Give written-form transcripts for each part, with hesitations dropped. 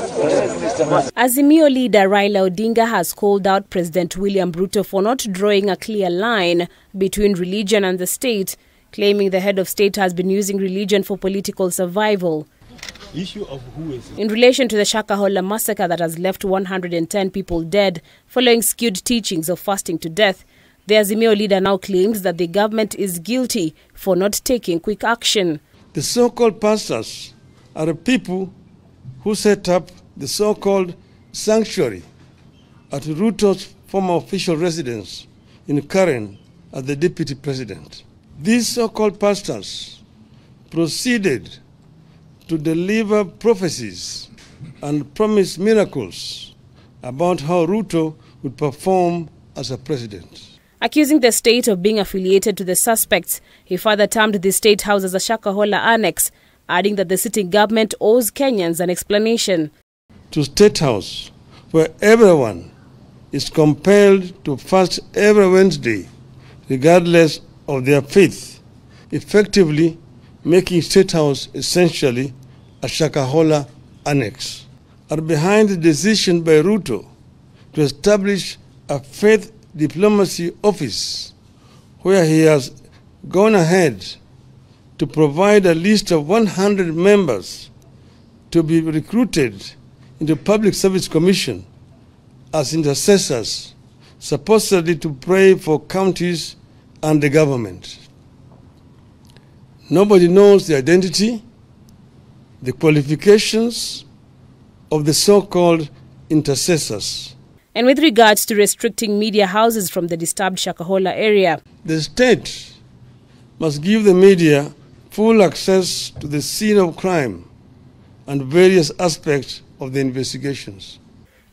Azimio leader Raila Odinga has called out President William Ruto for not drawing a clear line between religion and the state, claiming the head of state has been using religion for political survival. In relation to the Shakahola massacre that has left 110 people dead following skewed teachings of fasting to death, the Azimio leader now claims that the government is guilty for not taking quick action. The so-called pastors are the people who set up the so-called sanctuary at Ruto's former official residence in Karen as the deputy president. These so-called pastors proceeded to deliver prophecies and promise miracles about how Ruto would perform as a president. Accusing the state of being affiliated to the suspects, he further termed the Statehouse as a Shakahola annex, adding that the sitting government owes Kenyans an explanation. To Statehouse, where everyone is compelled to fast every Wednesday, regardless of their faith, effectively making Statehouse essentially a Shakahola annex, are behind the decision by Ruto to establish a faith diplomacy office where he has gone ahead to provide a list of 100 members to be recruited into Public Service Commission as intercessors, supposedly to pray for counties and the government. Nobody knows the identity, the qualifications of the so-called intercessors. And with regards to restricting media houses from the disturbed Shakahola area, the state must give the media full access to the scene of crime and various aspects of the investigations.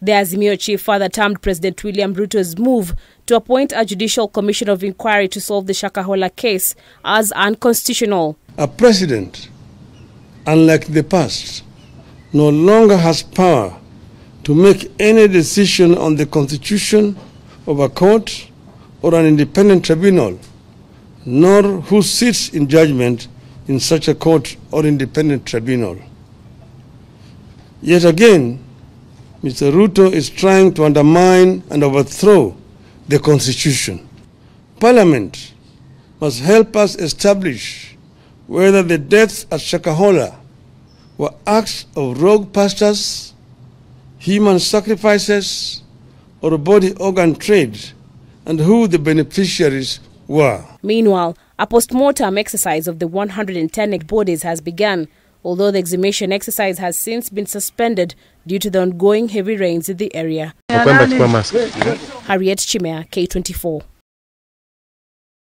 The Azimio chief further termed President William Ruto's move to appoint a judicial commission of inquiry to solve the Shakahola case as unconstitutional. A president, unlike the past, no longer has power to make any decision on the constitution of a court or an independent tribunal, nor who sits in judgment in such a court or independent tribunal. Yet again, Mr. Ruto is trying to undermine and overthrow the Constitution. Parliament must help us establish whether the deaths at Shakahola were acts of rogue pastors, human sacrifices, or body organ trade, and who the beneficiaries were. Meanwhile, a post-mortem exercise of the 110 bodies has begun, although the exhumation exercise has since been suspended due to the ongoing heavy rains in the area. Harriet Chimea, K24.